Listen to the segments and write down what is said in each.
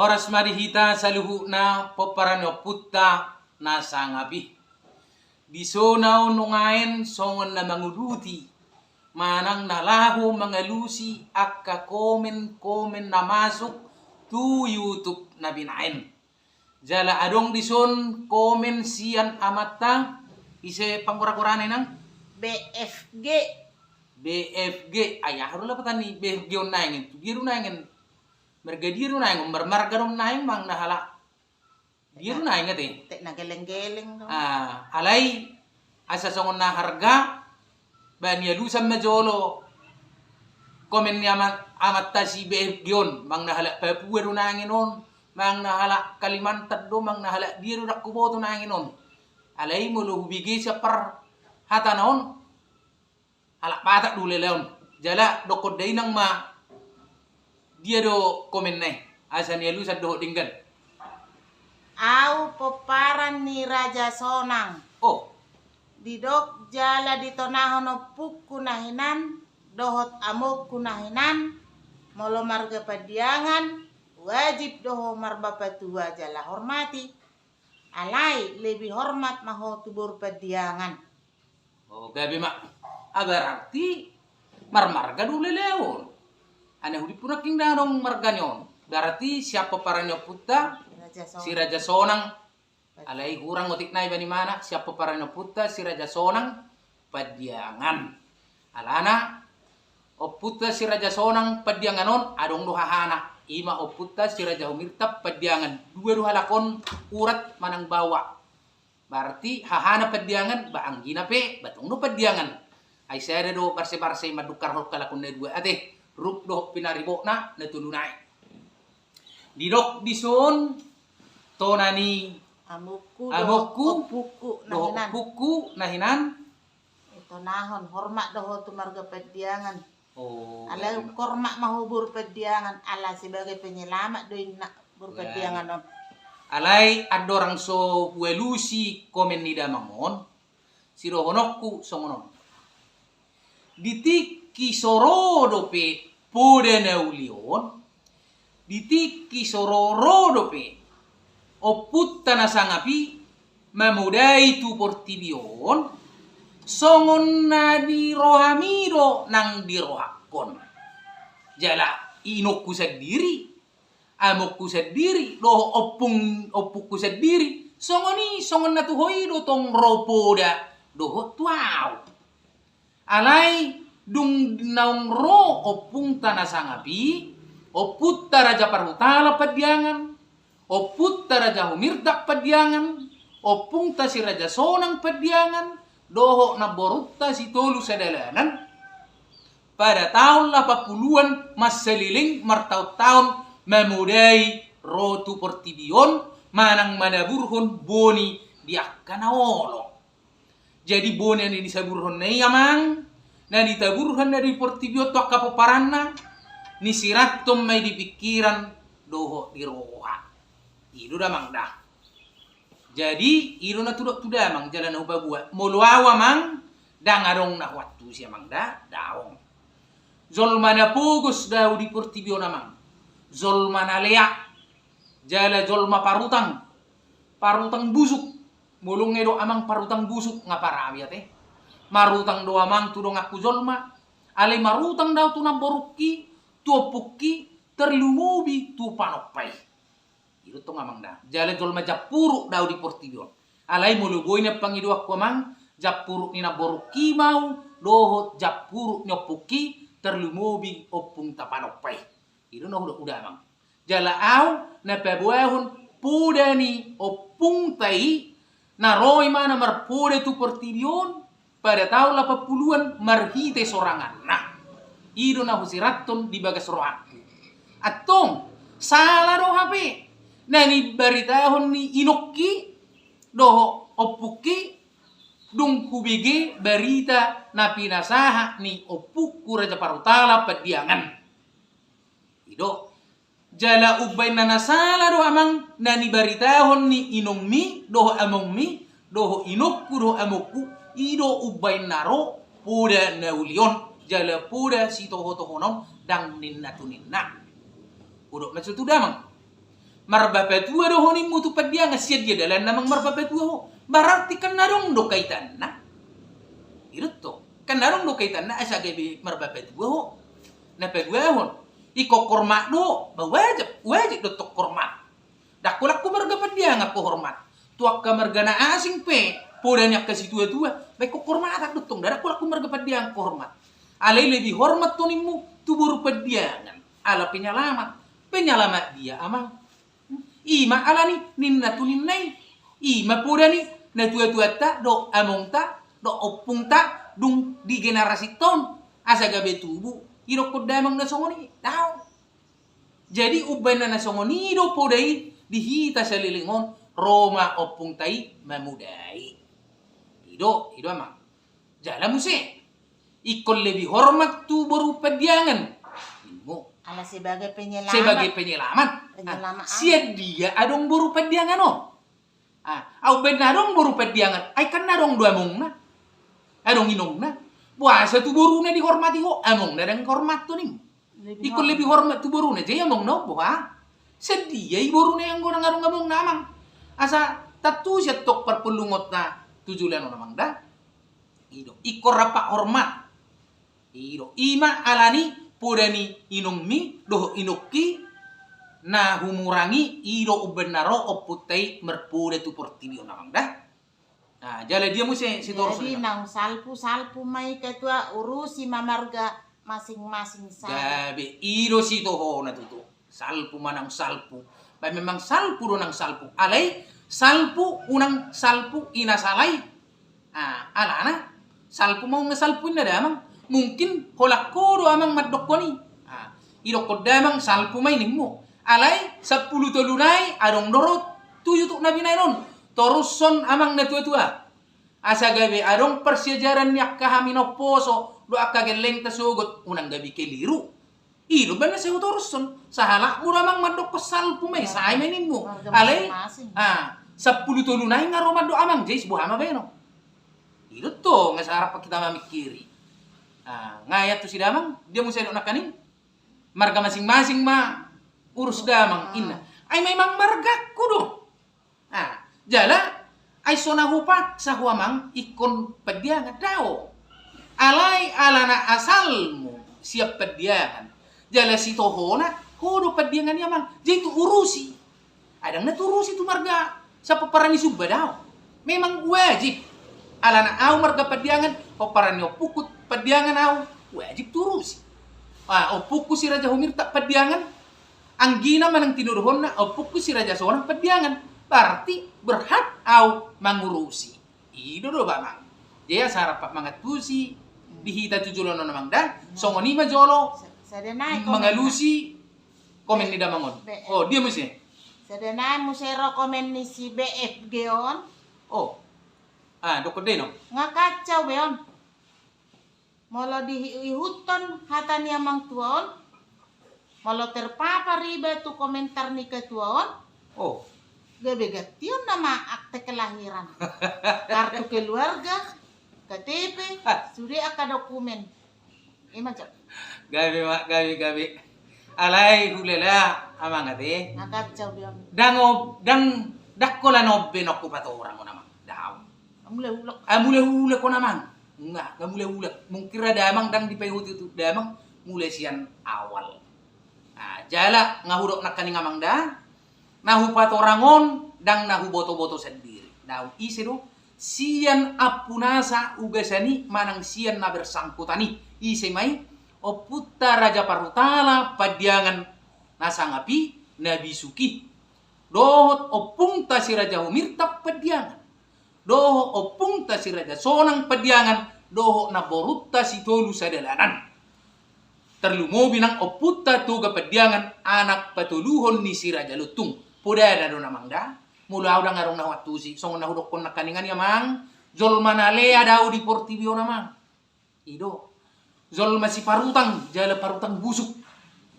Oras marihita saluhu na poparanyo putta na sangabi. Disonaw nungain songon na manguruti. Manang nalaho mangalusi akka komen na masuk tu YouTube na binain. Jala adong dison komen sian amata ise pangkura-kurane nang BFG. BFG ayah harula patani BFG on naingin giru naingin mergadiru naingin margarom naing mang nahala giru naingat Tek na geleng-geleng dong. Alay asa songon na harga bania lusam majolo komen ni amat si BFG on mang nahala Papua ru naingin on mang nahala Kalimantan do mang nahala diru dak kuboto naingin on alay mulu bigi sa per hata naon halak patak dulu leon jala dokod day nang ma dia do komen nai asan ya lu sa do dinggan Au poparan ni Raja Sonang. oh Didok jala ditonahono pukku nahinan dohot amok kunahinan molo marga padiangan wajib doho marbapa tua jala hormati alai lebih hormat maho tubur padiangan. oh gabi mak berarti marga dulu leon ane hudi puraking darong marganyon berarti siapa paranyo puta si Raja Sonang alai kurang ngotik nai bani mana siapa paranyo puta si Raja Sonang padiangan alana oputta si Raja Sonang padiangan on adong dohahana ima oputta si Raja Humirtap padiangan dua halakon urat manang bawa berarti hahana padiangan baanggina pe batong no padiangan ay sada do barse madukar hok kalakon na dua ate rup do pinaribo na natulunay didok dison tonani Amukku puku nahinan. puku nahinan Ito nahon hormat doho tu marga padiangan. oh Ala kormak mahubur padiangan ala sebagai penyelamat doin nak berpadiangan on. alay adorang so welusi komen ni damamon siro honokku songonon ditiki sorodo pe pode naulion ditiki sororodo pe oputta na sangapi mamudai tu portibion songon na di rohamido nang di rohakon jala inokku sendiri amokku sendiri doh opukku sendiri songon na tuhoi do tong ropoda doh tuau alai dung naung ro opung tanah sangapi oputta Raja Parhutala padiangan oputta Raja Humirdak padiangan opung ta si Raja Sonang padiangan doho na borutta si tolu sadalanan pada tahun 80-an mas seliling martaut-tahun memudai rotu portibion manang manaburhon boni diakanaolo jadi boni yang disaburhon na yamang na ditaburhon na di portibio to kapoparanna ni siratom may dipikiran doho di roha ido damang dah jadi ido na tudok tudamang jalan na ubabua moluawa mang dangarong na waktu siya mang daong zolmana pugos daw di portibio namang zolmana leak jala zolma parutang busuk mulung edo amang parutang busuk ngaparawi ate marutang do amang tudong aku zolma ale marutang daw tu naboruki tu opukki terlumubi tu panopai itu to ngamang da jala zolma japuru daw di portibio alai mulugoy na pangido aku amang japuru ni naboruki mau doho japuru nyopuki terlumubi opung tapanopai itu no udah amang jala au na pebuahun pudani opung tai na roy mana marpude tu portibion pada tahun 80-an marhite sorangan nah ido na husiraton di bagas rohaku atong salah do HP nani baritahon ni inokki doho opuki dung kubige barita na pinasaha ni opukku Raja Parhutala padiangan ido jala ubay na nasala do amang nani baritahon ni inongmi doho amongmi doho inokku doho amokku ido ubay naro puda naulion jala puda si toho tohonom dang ninna tu ninna udo maksud tu damang marbapatua do honimu tu padianga sia dia dalan namang marbapatua ho. Berarti kan narong do kaitan na. Irto. Kan narong do kaitan na asa gabi marbapatua ho. Na pagwahon. Iko korma do, wajib do tok korma. Dakulak ko marga padianga ko hormat. Tuak ka marga na asing pe. Podanya kasi tua-tua. Baik ko korma atak do tong. Dakulak ko marga padianga ko hormat. Alay lebih hormat to nimu tu baru padiangan. Ala penyelamat dia amang. Ima ala ni ninna tulinnai. Ima poda ni na tua-tua ta do among ta do opung ta dung di generasi ton asa gabe tubu iro kodamang na songoni daw. Jadi ubana na songoni do podai dihita sa lilingon Roma opung tai mamudai. Ido amang. Jala muse. Ikon lebih hormat tu baru padiangan. Ala sebagai penyelamat. Sebagai penyelamat. Sia dia adong baru padiangan no. Au benarong baru padiangan. Ai kan narong dua mong na. Adong inong na. Puasa tu baru na dihormati ho. Among na dang hormat tu nim. Ikon lebih hormat tu baru na. Jadi among no buha. Sedia baru na yang gorang arong among namang. Asa tatu siya tok perpulungot na tujulan namang da. Ido ikor rapak hormat. Ido ima alani podani inong mi doh inokki na humurangi ido ubenaro oputai merpude tu portibio namang dah. Nah, jala dia mesti si torso. Jadi nang salpu mai ketua urusi mamarga masing-masing sa. Gabe ido si toho na tutu. Salpu manang salpu. Ba memang salpu do nang salpu. Alai salpu unang salpu inasalai. Alana salpu mau ngesalpuin na damang. Mungkin holak kodo amang madok ni. Idok ko damang salpu may mo. Alay 10 tolunay adong dorot 7 tuk nabi nairon. Toruson amang na tua-tua. Asa gabi adong persyajaran yak kami no poso do akageleng tasugot unang gabi keliru. Ido ba na sa toruson sa halak mo amang madok ko salpu may sa ay mo. Alay 10 tolunay nga romado amang jais buhama ba no. Ido to nga sa harap kita mamikiri. Ngayat tu si damang dia mesti ada nakanin marga masing-masing urus damang ina ay may mang marga kudo jala ay sona hupak sa huamang ikon padiangan dao alay alana asalmu siap padiangan jala si tohona kudo padiangan yamang jadi tu urusi adang na tu urusi tu marga sa paparani subba dao memang wajib alana au marga padiangan paparani pukut padiangan au wajib turusi. Opukku si Raja Humir tak padiangan. Anggina manang tinuruhon na opukku si Raja seorang padiangan. Berarti berhak au mangurusi. Ido do ba mang. Dia sarap mangatusi dihita tujulan namang dah. Songoni majolo. Mengalusi komen ni damangon. Oh dia mesti. Sadanay musero komen ni si BF geon. Oh. Dokode no. Ngakacau beon. Molo dihuton hatani amang tuon. Molo terpapar riba tu komentar ni ketuon. Oh. Gabe gation nama akte kelahiran. Kartu keluarga, KTP, sudah aka dokumen. Macam. Gabi. Alay hulela amang ate. Ngakacau beon. Dang dakola nobbe nokku pato orang namang. Daw. Amule ulek ko namang. Enggak mulai mungkin ada emang dang di payut itu damang mulai sian awal. Jala ngahudok nak kaning amang dah, nahu patorangon dang nahu boto-boto sendiri. Daun isi do sian apunasa ugasani manang sian na bersangkutani isi mai oputta Raja Parutala padiangan nasangapi Nabi Suki dohot opung ta si Raja Humir tap padiangan. Doho opung ta si Raja Sonang padiangan doho na borutta si tolu sadalanan. Terlumo binang oputta tuga padiangan anak patuluhon ni si Raja Lutung. Pudada do namang da. Mula udang ngarong na watusi. Song na hudok kon nakaningan yamang. Zol manalea daw di portibio namang. Ido. Zol masih parutang. Jala parutang busuk.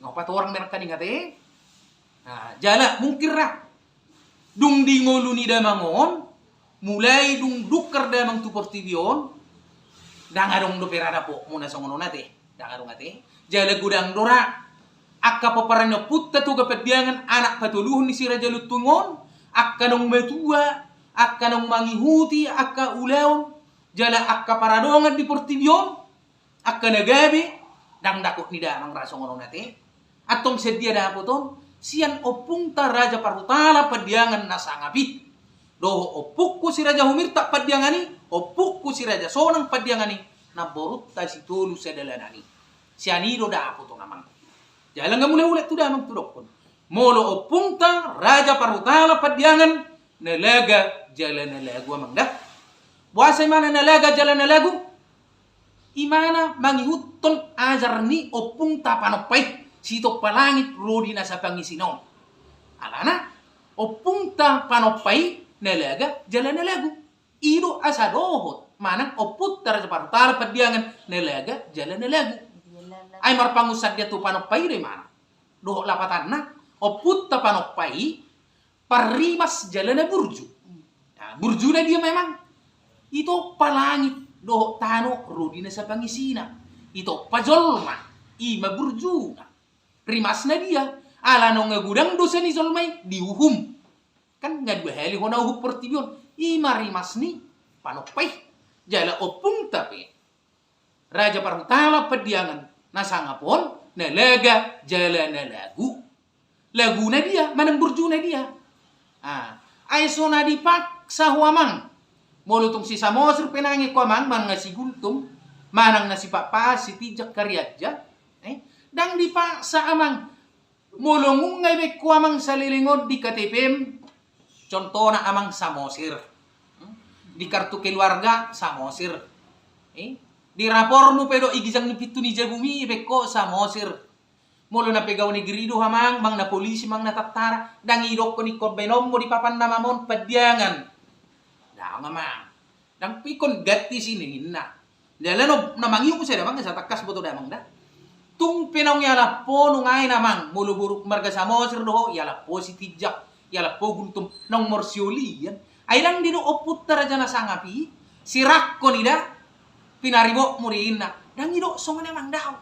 Ngapat orang menak kaningate. Jala mungkin ra. Dung di ngoluni damangon. Mulai dung dukar damang tu portibion dangarong do perada po muna songono nate dangarong ate jala gudang dora Akka paparanyo putta tu kapediangan anak patuluhun ni si Raja Lutungon, akka nung metua, akka nung mangihuti, akka ulaon, jala akka paradongan di Portibion, akka nagabi, dang dakok ni damang rasong ono nate, atong sedia dapoton, siyan opungta Raja Parutala padiangan nasangapi. Doho opukku si Raja Humirta padiangani, opukku si Raja Sonang padiangani, naborutta si tulu sedalanani. Sianido dapoton namang. Jalan nggak mulai ulet tu damang tu dokon. Molo opungta Raja Parutala padiangan nalaga jalan nalagu amang dah. Buasa mana nalaga jalan nalagu? Imana mangihuton ajar ni opungta panopai sito palangit rodi nasa pangisinong. Alana opungta panopai nalaga jalan nalagu. Ido asa dohot manang oputta Raja Parutala padiangan nalaga jalan nalagu. Ay marpangusad dia tu panopai dari mana? Doh lapatan na oputta panopai parimas jalan burju. Nah, burju na dia memang itu palangit doh tano rodina sa pangisina. Itu pajolma ima burju. Rimas na dia ala no ngagudang dosa ni zolmai diuhum. Kan ngadu heli hona uhup Portibion ima rimas ni panopai jala opung tapi Raja Parutala pediangan nasangapon nalaga jalan nalagu lagu na dia manang burju na dia ay so na dipaksa huamang molutong si Samosir penangi ko amang manang si gultum manang na si papa si tijak karyadja dang dipaksa amang molongung ngay ko amang sa lilingod di KTPM contoh na amang Samosir di kartu keluarga Samosir di rapor mo pero igizang ni pitu ni Jabumi beko Samosir molo na pegaw ni Grido hamang mang na polisi mang natatara dang irok ko ni Korbenom mo di papan namamon padiangan daw nga mang dang pikon gati sini na dalano namangiyo ko sa damang sa takas boto damang da tung pinong yala po nung ay namang molo buruk marga Samosir doho yala po si tijak yala po gultum nang morsioli yan ay lang dino oput taraja na sangapi sirak ko nida pinaribo murina dan ido songan emang daw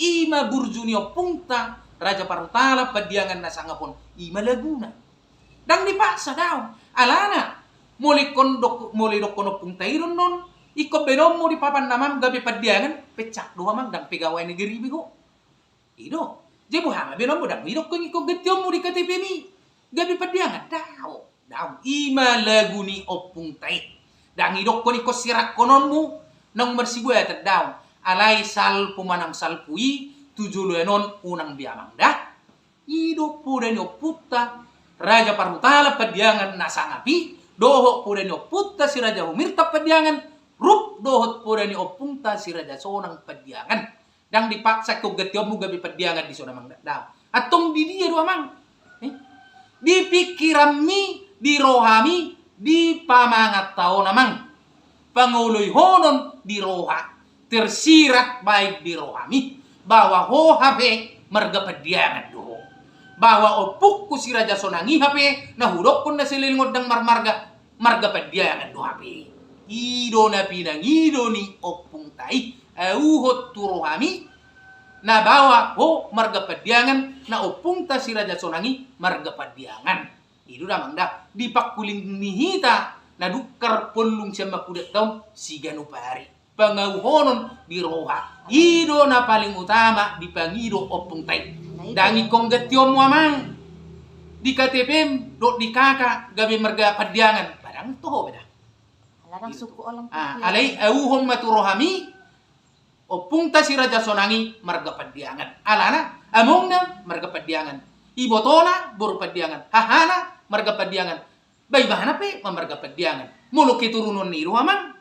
ima burjunio pungta Raja Parutala padiangan nasangapon ima laguna dan dipaksa daw alana muli dok kono pungta iron non iko benom mo di papan namam gabi padiangan pecak doa mang dan pegawai negeri bigo ido jebu hama benom mo dan ido ko iko getiom mo di KTP mi gabi padiangan daw ima laguni opungtai dan ido ko niko sirak konon mo nang mersibu ya terdaw alai sal pumanang salpui tujuh lenon unang biamang dah ido pudenyo putta Raja Parutala padiangan nasangapi doho pudenyo putta si Raja Humirta padiangan rup dohot pudenyo punta si Raja Sonang padiangan dang dipaksa ko getiomu gabi padiangan di sonamang daw atong di dia dua mang dipikirami di rohami di pamangat tao namang panguloy honon di roha tersirat baik di rohami bahwa ho hape marga padiangan doho bahwa opuk ku si Raja Sonangi hape nahudok kun na sililingod ng marga padiangan do hape ido na pinang ido ni opung tai auhot tu rohami na bawa ho marga padiangan na opung ta si Raja Sonangi marga padiangan ido damang da dipakuling nihita na dukar polung siya makudat daw si Ganupari pangauhonon di roha ido na paling utama di pangido opung tay dangi kong gatiom wamang di KTPM do di kakak gabi marga padiangan padang toho beda alarang suku olang alai auhon maturohami opung ta si Raja Sonangi marga padiangan alana amongna marga padiangan ibotona buru padiangan hahana marga padiangan bay bahana pe marga padiangan mulu keturunan ni ruamang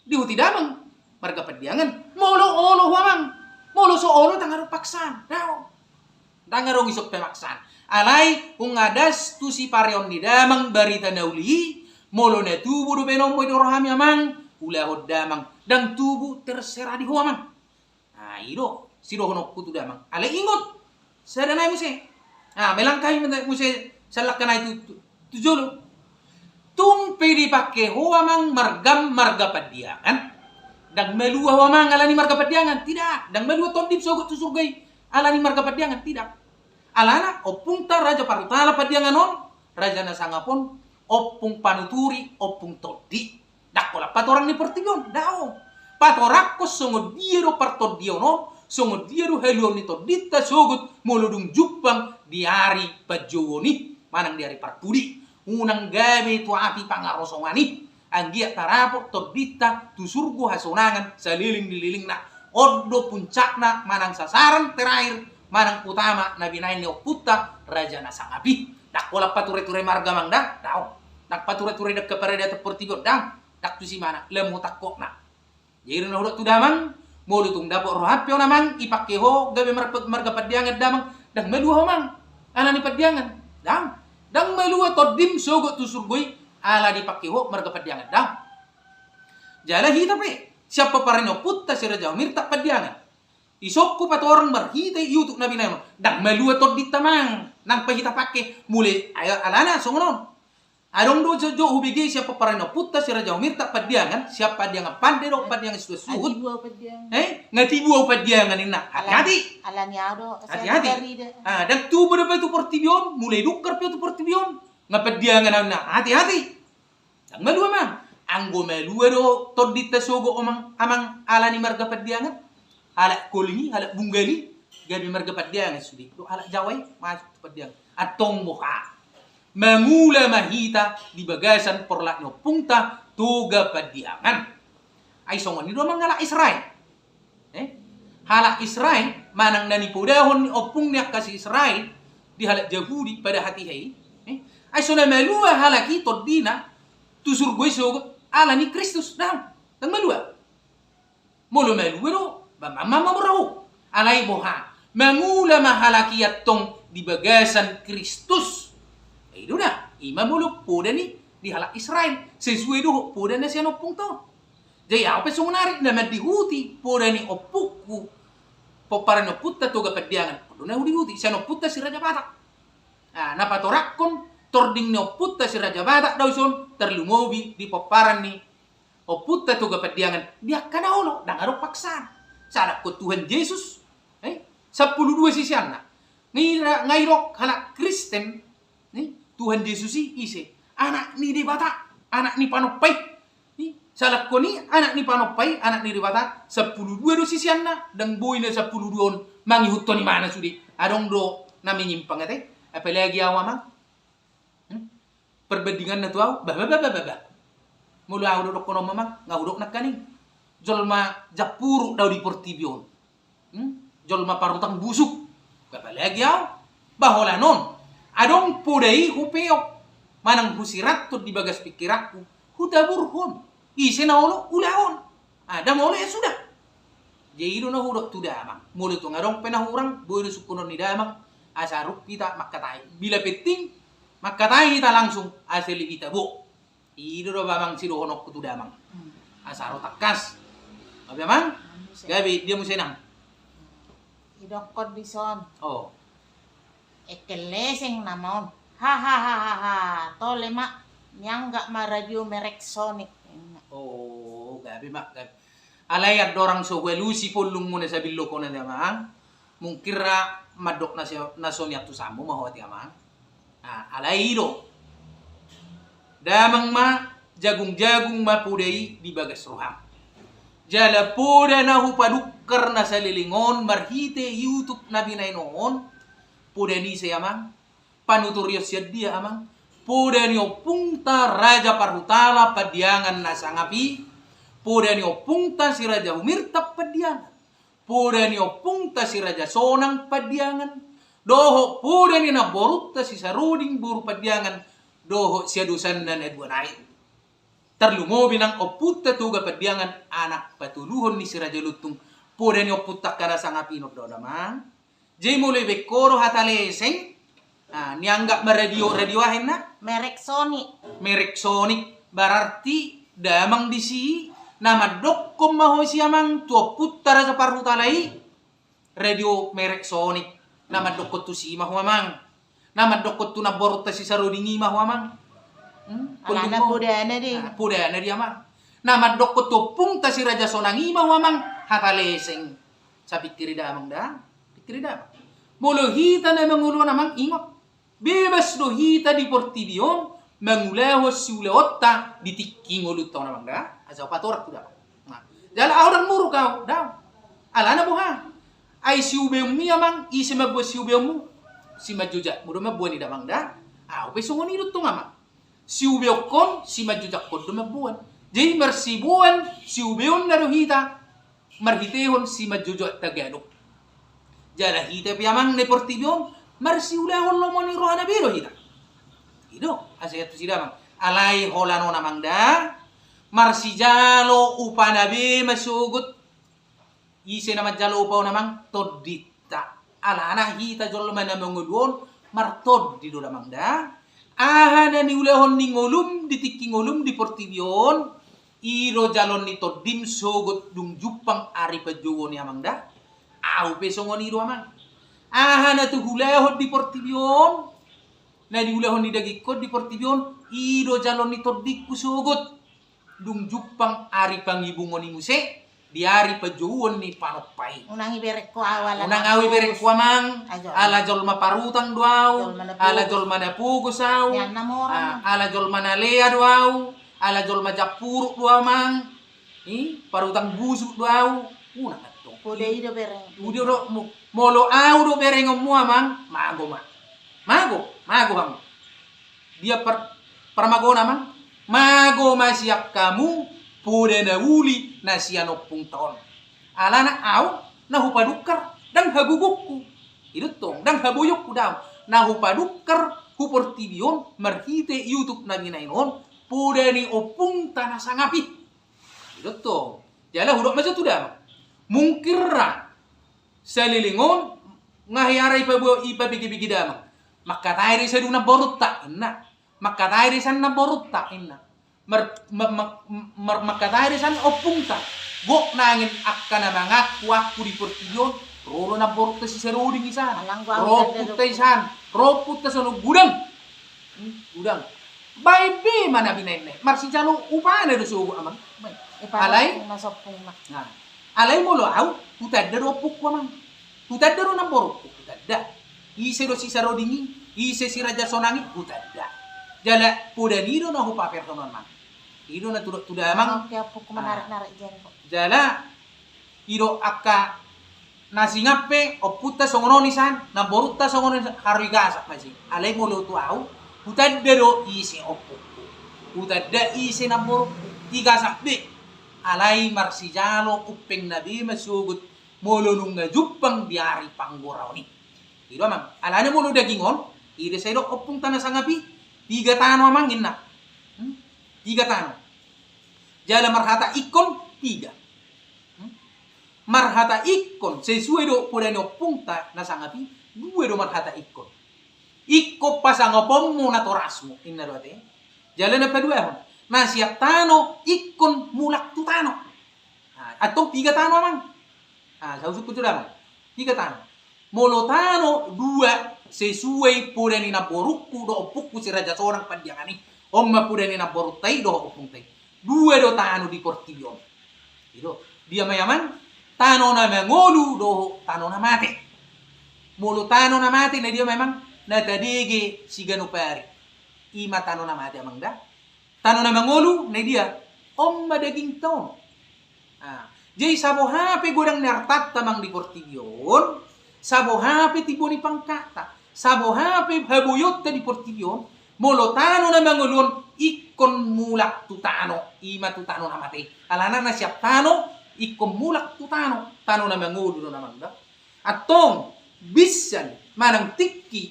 dihuti damang marga padiangan mulu olo huamang mulu so olo tangaro paksan daw tangaro isok pemaksan alai kung adas tu si parion ni damang barita nauli mulu na tubu do benom mo rohami amang ulahod damang dan tubu terserah di huamang ido si dohonok kutu damang alai ingot sadanay mo se melangkay mo se salak ka na itu tujolo tung pedi pakai huamang marga padiangan dang melua huamang alani marga padiangan tidak dang melua tondip sogot susurgay Alani marga padiangan tidak. Alana opung ta raja parutala padiangan on, raja na sangapon opung panuturi opung todi. Dakola patorang ni portigon dao. Patorakko songo diero partodiono, songo diero helion ni todita sogut molodung jupang diari pajoni manang diari partudi. Unang gabe tu api pangarosongani. Anggia tarapo todita tu surgu hasonangan saliling-liling na oddo puncakna manang sasaran terakhir manang utama nabi nain neoputta raja na sangapi dak wala pature-ture marga mangda dao dak pature-ture dak kepareda teportigo dang dak tu si mana lemu takokna jadi na udah tu damang molu tung dapok rohapyo namang ipake ho gabe marga padiangan damang dak melu ho mang ala ni padiangan dang melu todim sogo tu surgui ala dipake ho marga padiangan dang jala hita pe siapa pareno putta si raja mirta padiangan isokku patorang barhita yutuk nabi nabi dang melua tot ditamang nang pahita pake mulai ayo alana songonon adong do jo ubigi siapa pareno putta si raja mirta padiangan siapa padiangan pandero padiangan suhut ngati buau padiangan inna hati-hati alani ado hati-hati dan tu berapa itu portibion mulai dukar tu portibion ngapadiangan na hati-hati dang melua mang anggo melua do todita sogo amang alani marga padiangan ala kolini ala bunggali gabi marga padiangan sudi do ala jawai masuk padiangan atong moha mangula mahita di bagasan porlakno pungta toga padiangan ay songon ni do mangala Israel hala Israel manang nani podahon ni opung niak kasih Israel di hala Yahudi pada hati hei ay sona melua hala ki todina tusur gue sogo ala ni Kristus dang melua mulu melua do mama merahu alai boha mangula mahalakiyat tong di bagasan Kristus itu dah ima mulu poda ni di halak Israel sesuai do poda na siya nopung to jadi apa sungunari na madihuti poda ni opukku popara no putta toga padiangan podo na huti siya no putta si Raja Batak napatorakon tording no putta si Raja Batak daw son terlumobi di paparan ni o putta toga padiangan dia kana holo dang arok paksa salah ko Tuhan Yesus 12 sisianna ngairok halak Kristen Tuhan Yesus ise anak ni di Batak anak ni panopai salah ko ni anak ni panopai anak ni di Batak 12 do sisianna dang boy na 12 don mangihutto ni mana sudi adong do na menyimpang ate apalagi awamang perbandingan na tuaw mulu aw do kono mamang ngawdok nakaning jolma japuru daw di portibion jolma parutang busuk apalagi aw bahola non adong pudai hupeo manang husirat to di bagas pikirakku hutaburhon ise na olo ulaon ada mole ya sudah jadi do na hudok tu damang mulu to ngadong penahurang boy sukunon ni damang asaruk kita makatai bila penting makatai kita langsung asli kita bu ido do bamang siro honok kutu damang asaro takas abi mang gabi dia musenang idok kondison oh ekeleseng namon ha tole mak nyangga ma radio merek Sonic oh gabi mak gabi alayat dorang so welusi polung mo na sa billo ko na damang mungkira madok na Sony atu sambo mahawati amang alay ido damang ma jagung-jagung mapudai di bagas roham jala poda na hupadukar na sa lilingon marhite YouTube nabi na inoon poda ni sa amang panuturyos siya dia amang poda ni opungta raja parhutala padiangan na sangapi poda ni opungta si raja umirta padiangan poda ni opungta si raja sonang padiangan doho poda ni na borutta si saruding buru padiangan doho siya dusan na nedwanay terlumobi ng oputta tuga padiangan anak patuluhon ni si Raja Lutung poda ni oputta kana sangapinok daw naman jay mulai bekoro hataleseng nianggap radio-radioahin na merek Sonic berarti damang disi nama dokkom maho siamang tu oputta raja parutalai radio merek Sonic nama dokot tu si maho mamang nama dokot tu na borota si sarudingi maho mamang alana pudana di pudana dia mang nama dokot tu pungta si raja sonangi maho mamang hataleseng sa pikiri damang da Tidak. Molo hita na mangulo namang ingot. Bebas do hita di Portibion manguleho si uleotta di tikking ulut tau namang da. Asa patorak tu da. Nah, jala orang muru kau daw. Alana buha. Ai si ubeum mi amang isi magbo si ubeumu. Si majujak mudo mabuan ni damang da. Upe songon idut tu ngama. Si ubeokon si majujak kon do mabuan. Jadi marsibuan si ubeon na do hita. Marhitehon si majujak tagadok. Jala hita piamang ne Portibion marsi ulahon lo moni rohana biro hita. Ido asaya tu sidamang. Alai holano namang da marsi jalo upanabe masugut. Ise nama jalo upau namang todita. Ala ana hita jolo mana mengudon martod di do namang da. Ahana ni ulahon ni ngolum di tiki ngolum di Portibion. Iro jalon ni todim sugut dung jupang ari pajowo ni amang da. Pesongon iro amang. Na tu hulahon di Portibion. Na di hulahon ni dagikod di Portibion. Iro jalon ni todik kusugot. Dung jupang ari pangibungon ni muse. Di ari pajuon ni panopay. Unang iberek ko awala. Unang awi berek ko amang. Ala jolma parutang duaw. Ala jolma na pugusaw. Yan na mo. Ala jolma na lea duaw. Ala jolma japuruk duaw mang. Parutang busuk duaw. Unang atong. Pude ido bereng. Udio do molo au do bereng mo amang mago ma. Mago bang. Dia permagona mang. Mago masiak kamu pude na uli na siano pung taon. Alana au na hupadukar dang hagugukku. Itu tong dang habuyukku daw. Na hupadukar hu Portibion marhite YouTube na ginainon pude ni opung tanah sangapi. Itu tong. Jala hudok maso tu daw. Mungkirra sa lilingon ngahiaray pa buo ipabigi-bigi damang. Makatayri sa doon na borot ta ina. Makatayri sa na borot ta ina. Makatayri sa opung ta. Gok nangin akka na mga kuwak di Portibion. Roro na borot ta si Seruding isan. Roput ta isan. Roput ta sa gudang. Gudang. Baybe mana binay. Marsi jalo upana do sugo amang. Alay. Nasopong na. Nah. Alay mo lo au, utadda do pukwa man. Utadda do namboro, utadda. Ise do si Sarodingi, ise si Raja Sonangi, utadda. Jala pudaniro na hupa pertonon man. Ido na tudok tudamang. Kaya po kumanarik-narik dyan po. Jala ido akka nasingape o puta songononisan, namboruta songononisan harigasa masih. Alay mo lo tu au, utadda do ise opukku. Utadda ise namboro, tiga sakbe. Alay marsijalo upeng nabi masugut molo nung jupang diari panggorao ni. Iro amang alane molo dagingon ide sayro opung tanah sangapi 3 tano amang inna. 3 tano. Jala marhata ikon 3. Marhata ikon sesuai do pudane opung ta na sangapi 2 do marhata ikon. Ikko pasangopom mo na torasmo inna do ate. Jala na padua hon. Nah siap tano ikon mulak tu tano. Atau 3 tano amang. Saya usut dah 3 tano. Molo tano 2 sesuai pudani na borukku do opukku si Raja Sonang pandiangani. Omma pudani na borutai do opung tai. 2 do tano di Portibion. Itu dia mayaman tano na mengolu do tano na mate. Molo tano na mate na dia memang na tadege si ganupari. Ima tano na mate amang dah. Tano na mangolu na dia daging taon. Jadi sabo hape godang nertat tamang di Portibion, sabo hape tibo ni pangkata, sabo hape habuyot di Portibion, molo tano na mangolon ikon mulak tu tano, ima tu tano na mate. Alana na siap tano, ikon mulak tu tano na mangolu na mangda. Atong bisan manang tikki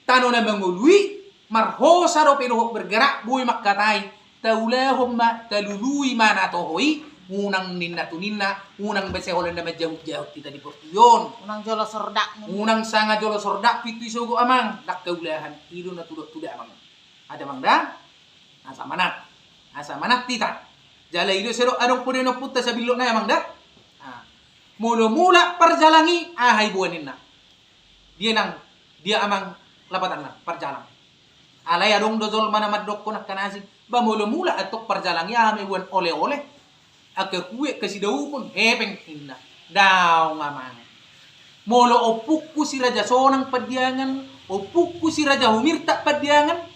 tano na mangolui marhosa ro pero bergerak buy makatay taulahom ma talului mana tohoi unang ninna tuninna unang beseholan na majauh-jauh kita di Portibion unang jolo sordak unang sanga jolo sordak pitu isogo amang dak kaulahan ido na tudok-tudak amang ada mangda asa manat tita jala ido sero adong pudeno putta sa bilok na amang da mula-mula perjalangi ahai buaninna dia amang lapatan na perjalang alay adong dojol mana madok ko nakkanasig ba mula atok perjalang ya ame wan oleh-oleh ake kue kasi daw pun hepeng inna daw ngamang Molo opukku si Raja Sonang padiangan, opukku si Raja Humirta padiangan,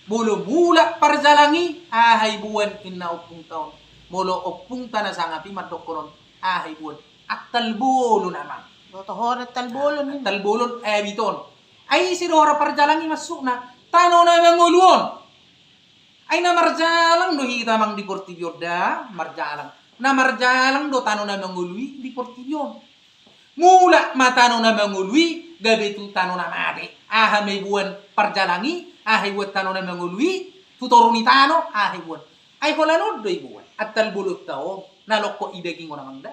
Molo mula parjalangi, ahai buwan inna opung taon. Molo opung tanah sangapi madokoron, ahai buwan. Atal bolo naman. Botohorat talbolon ni. Talbolon biton. Ay si Rora parjalangi masuk na, tano na manguluon. Ay na marjalang do hita mang di Portibio da, marjalang. Na marjalang do tano na mangului di Portibio. Mula matano na mangului, gabi tu tano na mati. Aha may buwan parjalangi, ahay buwan tano na mangului, tutoruni tano, ahay buwan. Ay kolanod do ibuwan. At talbulot tao, naloko idaging ko namang da.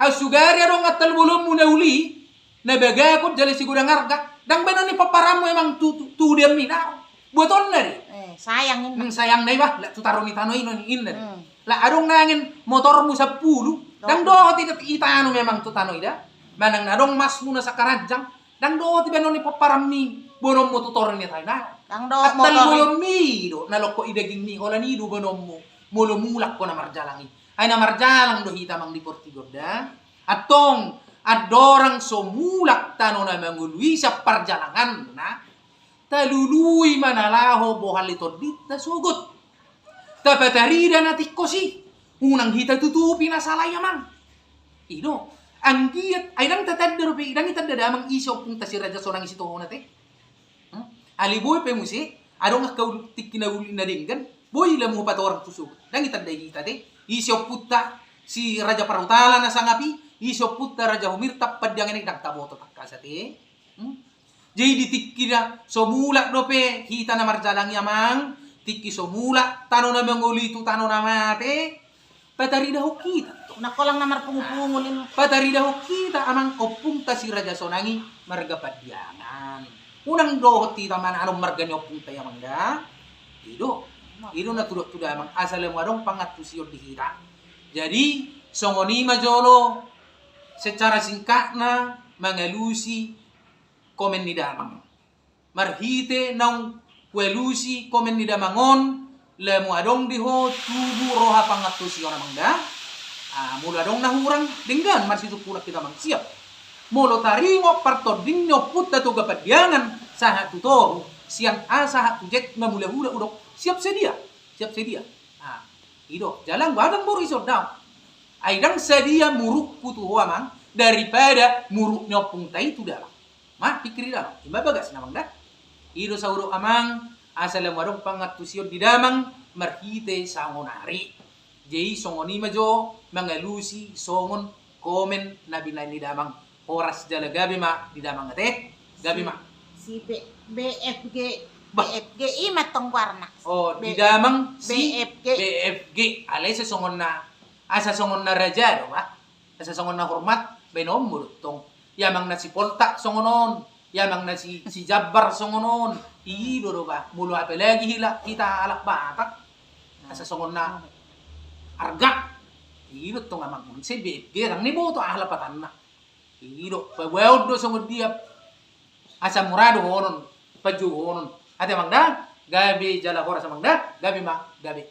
Asugari adong at talbulot mo na uli, nabagakot jali sigurang arga, dang benon ni paparamo emang tudem ni na. Buaton na rin. Sayang yun. Nang sayang na iba, la tutaruni tano inon inan. La adong nangin motor mo sa pulo, dang doho titat itano memang tutano ida. Manang nadong mas muna sa karadjang, dang doho ti benon ni paparam ni bonom mo tutorin ni tayo na. Dang do At motor. talbolon mi do naloko idaging ni ola ni do bonom mo mulo mulak ko na marjalangi. Ay na marjalang do hita mang di Portigoda. At tong adorang somulak tano na mangului sa parjalangan na talului manalaho bohal ito dit na sugot. Tapatarida na tikosi. Unang hita tutupi na salaya mang. Ido, ang giyat, ay nang tatadaro pe, nang itadadamang isaw punta si Raja Sonang isito ho nate. Aliboy pe musi, adong akaw tikinauli na dinggan, boy lamu patorang tusugot. Nang itaday hita te, isaw puta si Raja Parutala na sangapi, isaw puta Raja Humirta padyang inig nagtaboto takasate. Jadi tikira somula dope hita na marjalang yamang tiki somula tano na manguli tu tano na mate patari daw kita Nako lang namar pungupungulin. patari daw kita amang opunta si Raja Sonangi marga padyangan unang dohot tita man anong marga ni opunta yamang da ido na tudok amang asal mo adong pangatusio di hita jadi songoni majolo secara singkat na mangalusi komen ni damang marhite nang kwelusi komen ni damangon lemu adong diho tubu roha pangatusio namang da mula dong nahurang dinggan marsitu pula kita mang siap molo taringo parto dingno putta to gapadyangan saha tutoro siang asa tujet mamula hula udok siap sedia ido jalan badang boro iso daw ay dang sedia muruk putu mang daripada muruk nyopung tai itu dalam mah pikiri dalam imba bagas namang da ido sauro amang asal marong pangatusio di damang marhite sangonari jei songoni majo mangalusi songon komen nabi ni damang oras jala gabi ma di damang ate gabi ma Si BFG imat tong warna. di damang si BFG. BFG alay sa songon na asa songon na raja do ba asa songon na hormat benom mulutong yamang na si Polta songonon yamang na si Jabbar songonon ido do ba mulo apelagi hila kita alak batak asa songon na arga ido to nga magun si BFG ang niboto ahlapatan na ido pagwawd do songon diap asa murado honon paju honon ate mangda gabi jala hora sa mangda gabi ma gabi